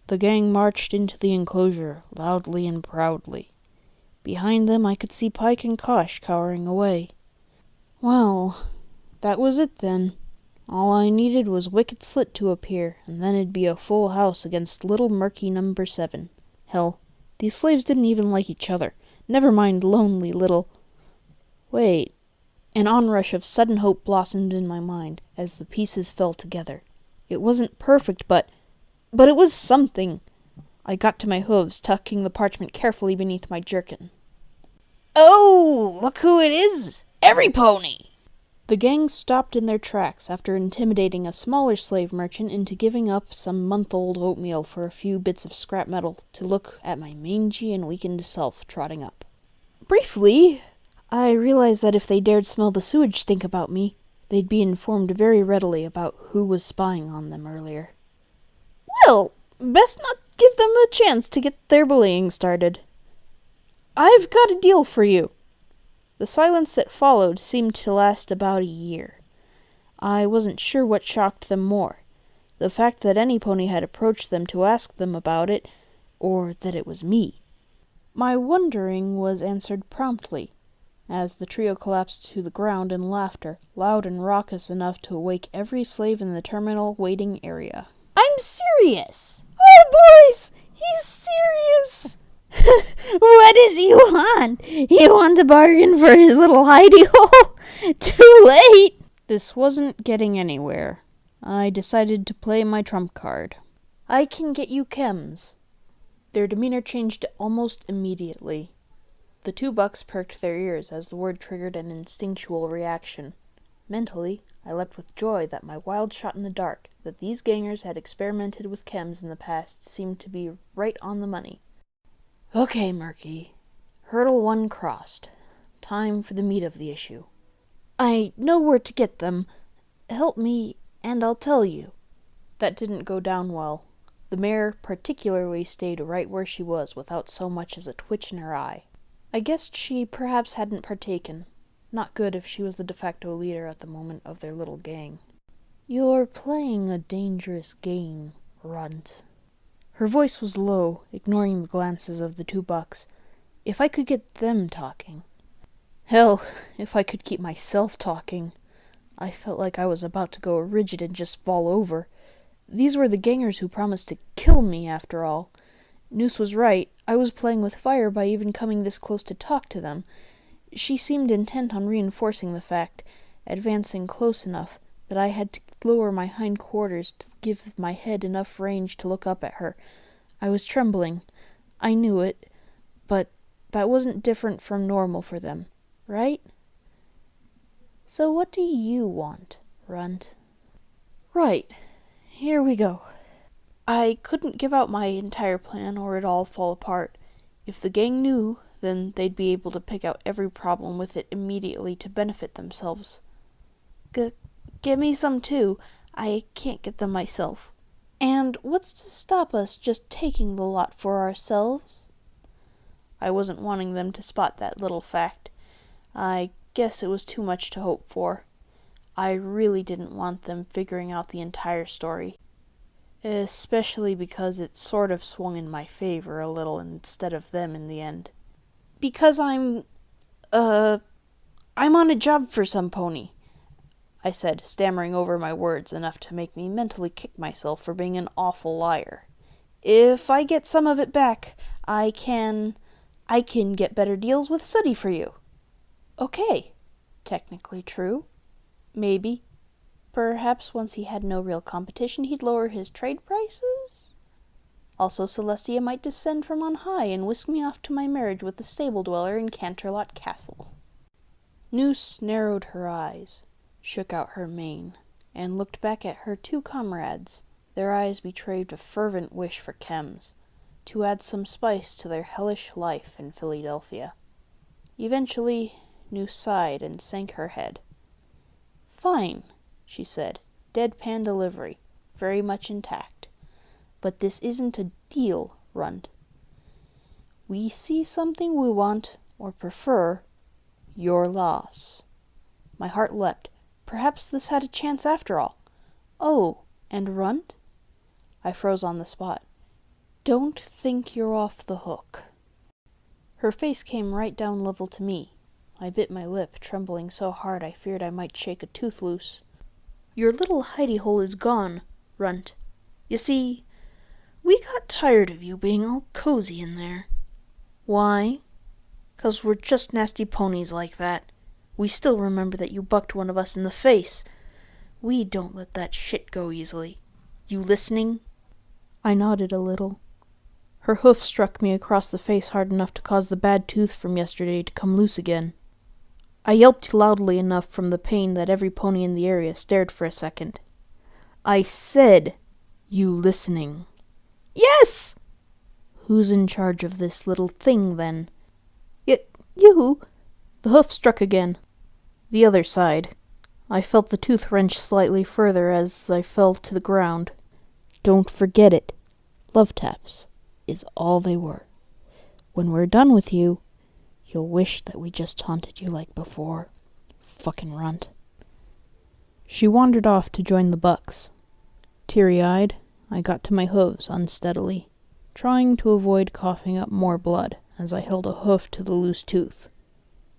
The gang marched into the enclosure, loudly and proudly. Behind them I could see Pike and Kosh cowering away. Well, that was it then. All I needed was Wicked Slit to appear, and then it'd be a full house against little Murky number 7. Hell, these slaves didn't even like each other. Never mind lonely little... Wait. An onrush of sudden hope blossomed in my mind as the pieces fell together. It wasn't perfect, but it was something. I got to my hooves, tucking the parchment carefully beneath my jerkin. Oh, look who it is! Every pony! The gang stopped in their tracks after intimidating a smaller slave merchant into giving up some month-old oatmeal for a few bits of scrap metal to look at my mangy and weakened self trotting up. Briefly, I realized that if they dared smell the sewage stink about me, they'd be informed very readily about who was spying on them earlier. Well, best not give them a chance to get their bullying started. I've got a deal for you. The silence that followed seemed to last about a year. I wasn't sure what shocked them more, the fact that any pony had approached them to ask them about it, or that it was me. My wondering was answered promptly, as the trio collapsed to the ground in laughter, loud and raucous enough to awake every slave in the terminal waiting area. I'm serious! Oh, boys! He's serious! What does he want? He wants a bargain for his little hidey hole? Too late! This wasn't getting anywhere. I decided to play my trump card. I can get you chems. Their demeanor changed almost immediately. The 2 bucks perked their ears as the word triggered an instinctual reaction. Mentally, I leapt with joy that my wild shot in the dark, that these gangers had experimented with chems in the past, seemed to be right on the money. Okay, Murky. Hurdle 1 crossed. Time for the meat of the issue. I know where to get them. Help me, and I'll tell you. That didn't go down well. The mare particularly stayed right where she was without so much as a twitch in her eye. I guessed she perhaps hadn't partaken. Not good if she was the de facto leader at the moment of their little gang. You're playing a dangerous game, Runt. Her voice was low, ignoring the glances of the 2 bucks. If I could get them talking. Hell, if I could keep myself talking. I felt like I was about to go rigid and just fall over. These were the gangers who promised to kill me, after all. Noose was right. I was playing with fire by even coming this close to talk to them. She seemed intent on reinforcing the fact, advancing close enough that I had to lower my hind quarters to give my head enough range to look up at her. I was trembling. I knew it, but that wasn't different from normal for them, right? So what do you want, Runt? Right. Here we go. I couldn't give out my entire plan or it'd all fall apart. If the gang knew, then they'd be able to pick out every problem with it immediately to benefit themselves. Give me some too. I can't get them myself. And what's to stop us just taking the lot for ourselves? I wasn't wanting them to spot that little fact. I guess it was too much to hope for. I really didn't want them figuring out the entire story. Especially because it sort of swung in my favor a little instead of them in the end. Because I'm on a job for some pony, I said, stammering over my words enough to make me mentally kick myself for being an awful liar. If I get some of it back, I can get better deals with Sooty for you. Okay, technically true. Maybe. Perhaps once he had no real competition, he'd lower his trade prices? Also, Celestia might descend from on high and whisk me off to my marriage with the stable dweller in Canterlot Castle. Noose narrowed her eyes, shook out her mane, and looked back at her two comrades. Their eyes betrayed a fervent wish for chems, to add some spice to their hellish life in Philadelphia. Eventually, Noose sighed and sank her head. Fine, she said, deadpan delivery, very much intact. But this isn't a deal, Runt. We see something we want, or prefer, your loss. My heart leapt. Perhaps this had a chance after all. Oh, and Runt? I froze on the spot. Don't think you're off the hook. Her face came right down level to me. I bit my lip, trembling so hard I feared I might shake a tooth loose. Your little hidey-hole is gone, Runt. You see, we got tired of you being all cozy in there. Why? 'Cause we're just nasty ponies like that. We still remember that you bucked one of us in the face. We don't let that shit go easily. You listening? I nodded a little. Her hoof struck me across the face hard enough to cause the bad tooth from yesterday to come loose again. I yelped loudly enough from the pain that every pony in the area stared for a second. I said, you listening? Yes! Who's in charge of this little thing, then? You. The hoof struck again. The other side. I felt the tooth wrench slightly further as I fell to the ground. Don't forget it. Love taps is all they were. When we're done with you, you'll wish that we just taunted you like before. Fucking runt. She wandered off to join the bucks. Teary-eyed, I got to my hooves unsteadily, trying to avoid coughing up more blood as I held a hoof to the loose tooth.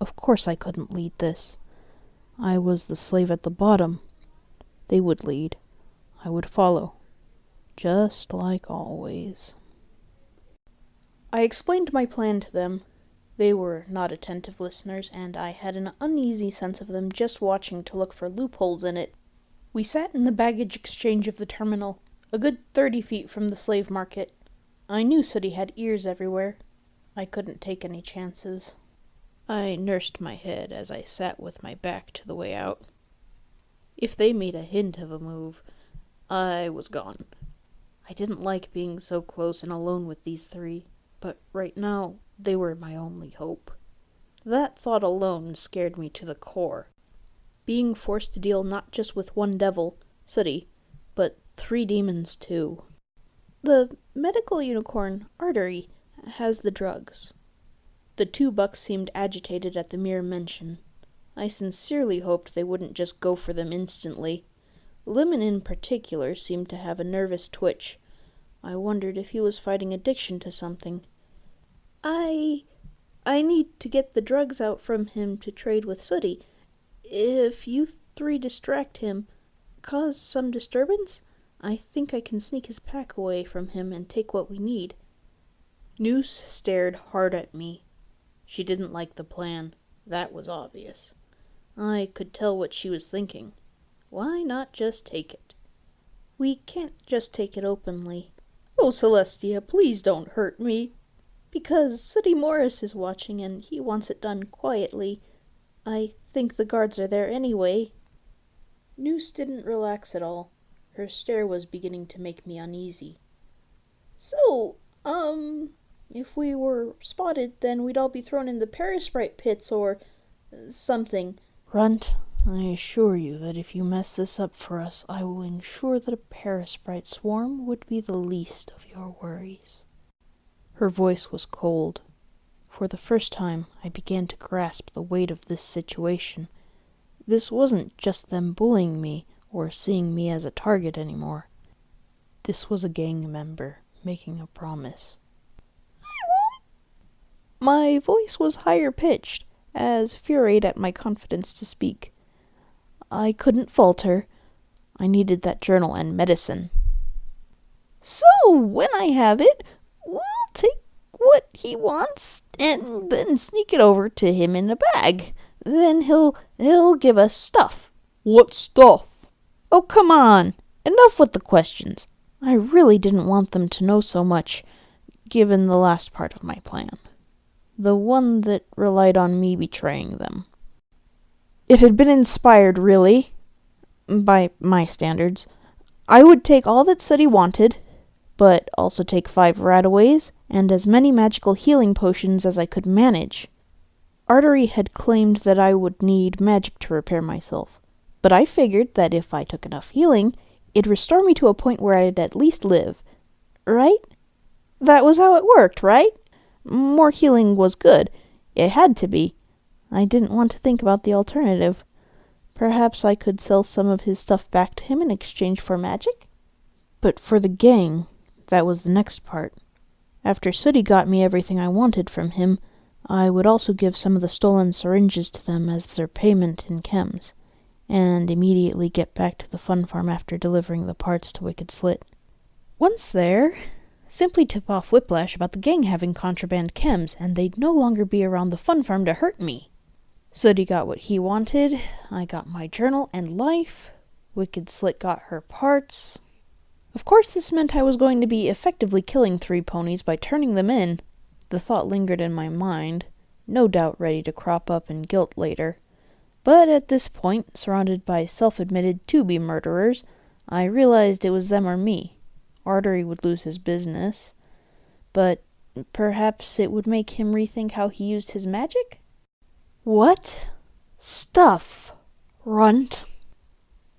Of course I couldn't lead this. I was the slave at the bottom. They would lead. I would follow. Just like always. I explained my plan to them. They were not attentive listeners, and I had an uneasy sense of them just watching to look for loopholes in it. We sat in the baggage exchange of the terminal, a good 30 feet from the slave market. I knew Sooty had ears everywhere. I couldn't take any chances. I nursed my head as I sat with my back to the way out. If they made a hint of a move, I was gone. I didn't like being so close and alone with these three, but right now they were my only hope. That thought alone scared me to the core. Being forced to deal not just with one devil, Sooty, but 3 demons too. The medical unicorn, Artery, has the drugs. The 2 bucks seemed agitated at the mere mention. I sincerely hoped they wouldn't just go for them instantly. Lemon in particular seemed to have a nervous twitch. I wondered if he was fighting addiction to something. I need to get the drugs out from him to trade with Sooty. If you 3 distract him, cause some disturbance, I think I can sneak his pack away from him and take what we need. Noose stared hard at me. She didn't like the plan. That was obvious. I could tell what she was thinking. Why not just take it? We can't just take it openly. Oh, Celestia, please don't hurt me. Because Sooty Morris is watching and he wants it done quietly. I think the guards are there anyway. Noose didn't relax at all. Her stare was beginning to make me uneasy. So, if we were spotted, then we'd all be thrown in the Perisprite pits or something. Runt, I assure you that if you mess this up for us, I will ensure that a Perisprite swarm would be the least of your worries. Her voice was cold. For the first time, I began to grasp the weight of this situation. This wasn't just them bullying me or seeing me as a target anymore. This was a gang member making a promise. I won't. My voice was higher pitched, as furied at my confidence to speak. I couldn't falter. I needed that journal and medicine. So, when I have it, we'll take what he wants and then sneak it over to him in a bag. Then he'll give us stuff. What stuff? Oh, come on. Enough with the questions. I really didn't want them to know so much, given the last part of my plan. The one that relied on me betraying them. It had been inspired, really, by my standards. I would take all that Sooty wanted, but also take 5 rataways and as many magical healing potions as I could manage. Artery had claimed that I would need magic to repair myself, but I figured that if I took enough healing, it'd restore me to a point where I'd at least live. Right? That was how it worked, right? More healing was good. It had to be. I didn't want to think about the alternative. Perhaps I could sell some of his stuff back to him in exchange for magic? But for the gang, that was the next part. After Sooty got me everything I wanted from him, I would also give some of the stolen syringes to them as their payment in chems, and immediately get back to the fun farm after delivering the parts to Wicked Slit. Once there, simply tip off Whiplash about the gang having contraband chems, and they'd no longer be around the fun farm to hurt me. Sooty got what he wanted, I got my journal and life, Wicked Slit got her parts. Of course this meant I was going to be effectively killing 3 ponies by turning them in. The thought lingered in my mind, no doubt ready to crop up in guilt later. But at this point, surrounded by self-admitted to-be murderers, I realized it was them or me. Artery would lose his business, but perhaps it would make him rethink how he used his magic? What? Stuff. Runt.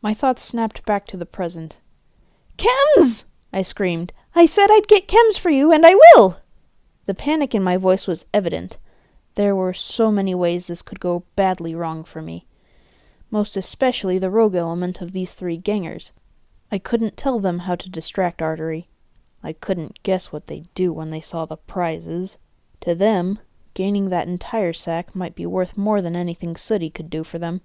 My thoughts snapped back to the present. Chems! I screamed. I said I'd get chems for you, and I will! The panic in my voice was evident. There were so many ways this could go badly wrong for me. Most especially the rogue element of these 3 gangers. I couldn't tell them how to distract Artery. I couldn't guess what they'd do when they saw the prizes. To them, gaining that entire sack might be worth more than anything Sooty could do for them.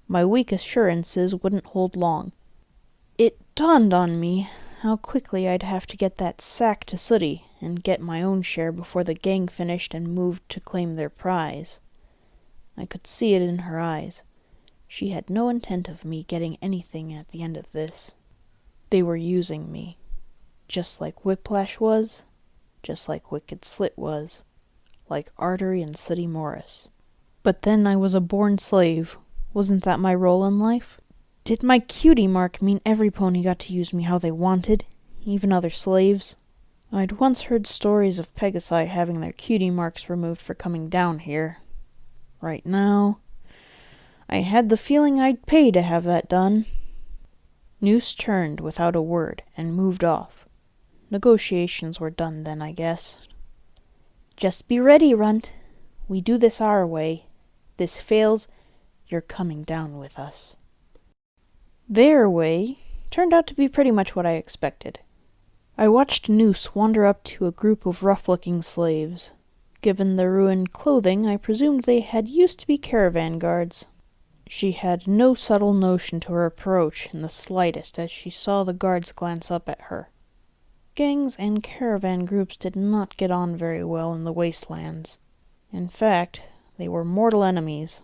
My weak assurances wouldn't hold long. It dawned on me how quickly I'd have to get that sack to Sooty and get my own share before the gang finished and moved to claim their prize. I could see it in her eyes. She had no intent of me getting anything at the end of this. They were using me. Just like Whiplash was, just like Wicked Slit was, like Artery and Sooty Morris. But then I was a born slave. Wasn't that my role in life? Did my cutie mark mean every pony got to use me how they wanted, even other slaves? I'd once heard stories of Pegasi having their cutie marks removed for coming down here. Right now, I had the feeling I'd pay to have that done. Noose turned without a word and moved off. Negotiations were done then, I guess. Just be ready, Runt. We do this our way. This fails, you're coming down with us. Their way turned out to be pretty much what I expected. I watched Noose wander up to a group of rough-looking slaves. Given their ruined clothing, I presumed they had used to be caravan guards. She had no subtle notion to her approach in the slightest as she saw the guards glance up at her. Gangs and caravan groups did not get on very well in the wastelands. In fact, they were mortal enemies.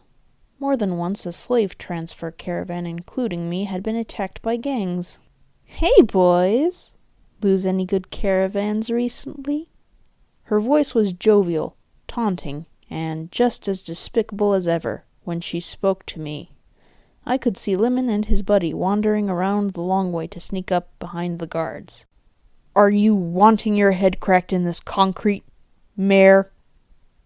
More than once a slave transfer caravan, including me, had been attacked by gangs. Hey, boys! Lose any good caravans recently? Her voice was jovial, taunting, and just as despicable as ever when she spoke to me. I could see Lemon and his buddy wandering around the long way to sneak up behind the guards. "Are you wanting your head cracked in this concrete, Mayor?"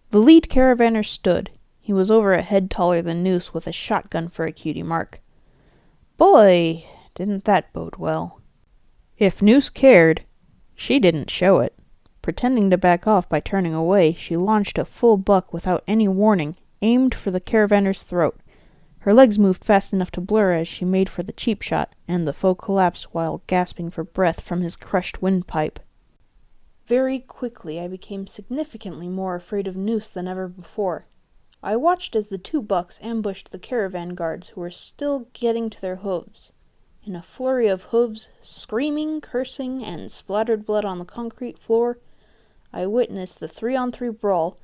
The lead caravaner stood. He was over a head taller than Noose with a shotgun for a cutie mark. Boy, didn't that bode well. If Noose cared, she didn't show it. Pretending to back off by turning away, she launched a full buck without any warning, aimed for the caravaner's throat. Her legs moved fast enough to blur as she made for the cheap shot, and the foe collapsed while gasping for breath from his crushed windpipe. Very quickly I became significantly more afraid of Noose than ever before. I watched as the 2 bucks ambushed the caravan guards who were still getting to their hooves. In a flurry of hooves, screaming, cursing, and splattered blood on the concrete floor, I witnessed the 3-on-3 brawl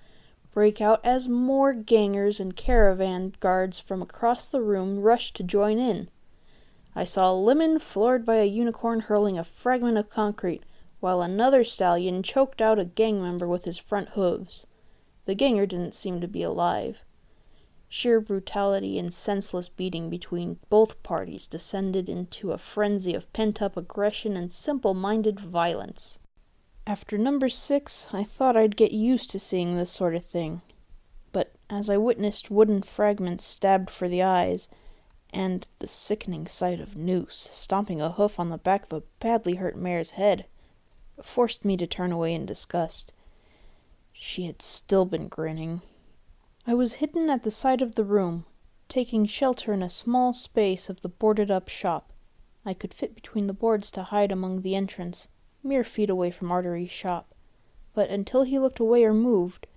break out as more gangers and caravan guards from across the room rushed to join in. I saw Lemon floored by a unicorn hurling a fragment of concrete, while another stallion choked out a gang member with his front hooves. The ganger didn't seem to be alive. Sheer brutality and senseless beating between both parties descended into a frenzy of pent-up aggression and simple-minded violence. After number 6, I thought I'd get used to seeing this sort of thing. But as I witnessed wooden fragments stabbed for the eyes, and the sickening sight of Noose stomping a hoof on the back of a badly hurt mare's head, it forced me to turn away in disgust. She had still been grinning. I was hidden at the side of the room, taking shelter in a small space of the boarded-up shop. I could fit between the boards to hide among the entrance, mere feet away from Artery's shop, but until he looked away or moved,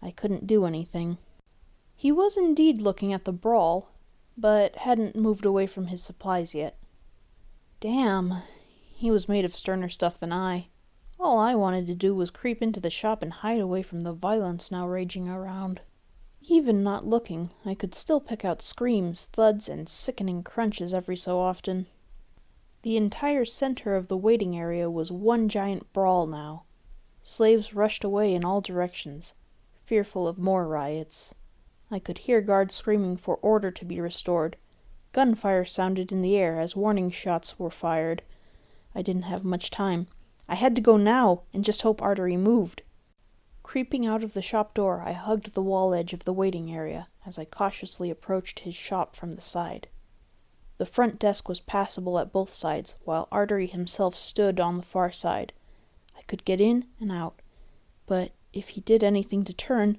I couldn't do anything. He was indeed looking at the brawl, but hadn't moved away from his supplies yet. Damn, he was made of sterner stuff than I. All I wanted to do was creep into the shop and hide away from the violence now raging around. Even not looking, I could still pick out screams, thuds, and sickening crunches every so often. The entire center of the waiting area was one giant brawl now. Slaves rushed away in all directions, fearful of more riots. I could hear guards screaming for order to be restored. Gunfire sounded in the air as warning shots were fired. I didn't have much time. I had to go now and just hope Artery moved. Creeping out of the shop door, I hugged the wall edge of the waiting area as I cautiously approached his shop from the side. The front desk was passable at both sides, while Artery himself stood on the far side. I could get in and out, but if he did anything to turn,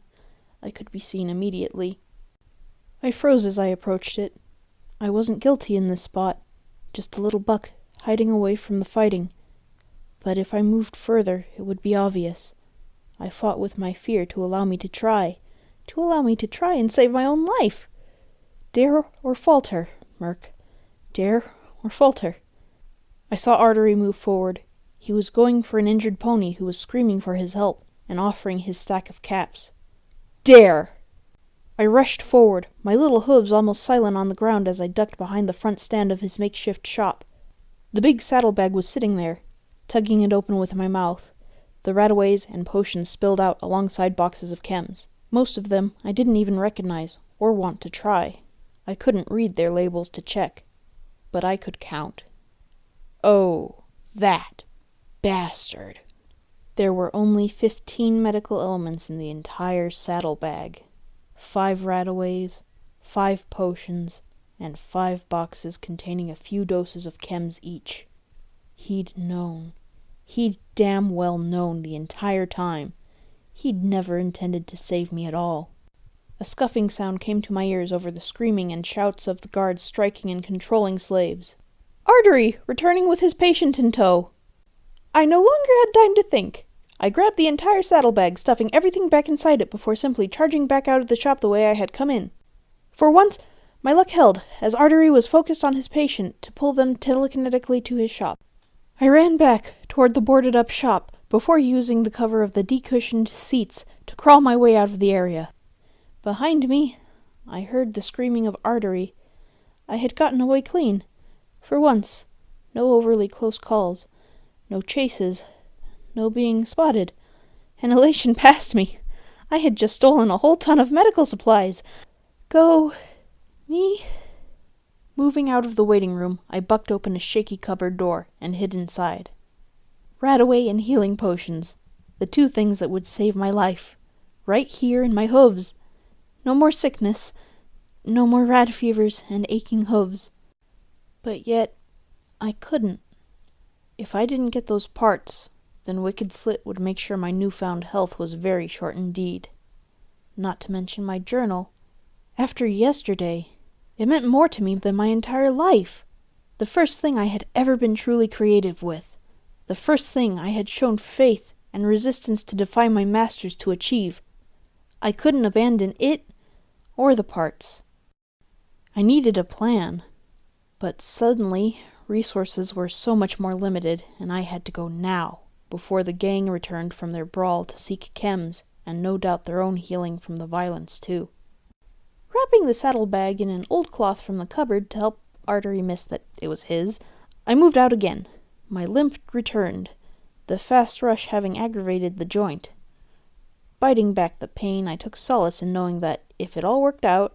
I could be seen immediately. I froze as I approached it. I wasn't guilty in this spot, just a little buck hiding away from the fighting. But if I moved further, it would be obvious. I fought with my fear to allow me to try and save my own life. Dare or falter, Murk. Dare or falter. I saw Artery move forward. He was going for an injured pony who was screaming for his help and offering his stack of caps. Dare! I rushed forward, my little hooves almost silent on the ground as I ducked behind the front stand of his makeshift shop. The big saddlebag was sitting there, tugging it open with my mouth. The rataways and potions spilled out alongside boxes of chems. Most of them I didn't even recognize or want to try. I couldn't read their labels to check, but I could count. Oh, that bastard. There were only 15 medical elements in the entire saddlebag. 5 rataways, 5 potions, and 5 boxes containing a few doses of chems each. He'd known. He'd damn well known the entire time. He'd never intended to save me at all. A scuffing sound came to my ears over the screaming and shouts of the guards striking and controlling slaves. Artery, returning with his patient in tow. I no longer had time to think. I grabbed the entire saddlebag, stuffing everything back inside it before simply charging back out of the shop the way I had come in. For once, my luck held, as Artery was focused on his patient to pull them telekinetically to his shop. I ran back toward the boarded-up shop before using the cover of the decushioned seats to crawl my way out of the area. Behind me, I heard the screaming of Artery. I had gotten away clean. For once, no overly close calls, no chases, no being spotted. and elation passed me. I had just stolen a whole ton of medical supplies. Go... me... Moving out of the waiting room, I bucked open a shaky cupboard door and hid inside. Radaway and healing potions, the two things that would save my life, right here in my hooves. No more sickness, no more rat fevers and aching hooves. But yet, I couldn't. If I didn't get those parts, then Wicked Slit would make sure my newfound health was very short indeed. Not to mention my journal. After yesterday, it meant more to me than my entire life. The first thing I had ever been truly creative with. The first thing I had shown faith and resistance to defy my masters to achieve. I couldn't abandon it or the parts. I needed a plan. But suddenly, resources were so much more limited, and I had to go now, before the gang returned from their brawl to seek chems, and no doubt their own healing from the violence too. Wrapping the saddlebag in an old cloth from the cupboard to help Artery miss that it was his, I moved out again. My limp returned, the fast rush having aggravated the joint. Biting back the pain, I took solace in knowing that, if it all worked out,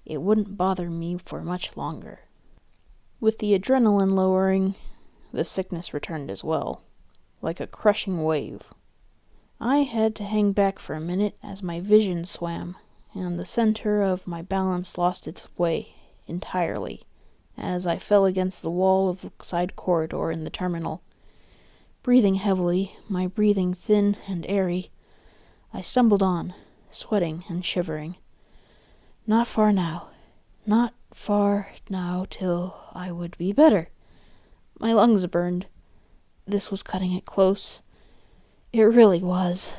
it wouldn't bother me for much longer. With the adrenaline lowering, the sickness returned as well, like a crushing wave. I had to hang back for a minute as my vision swam, and the center of my balance lost its way entirely, as I fell against the wall of a side corridor in the terminal. Breathing heavily, my breathing thin and airy, I stumbled on, sweating and shivering. Not far now. Not far now till I would be better. My lungs burned. This was cutting it close. It really was.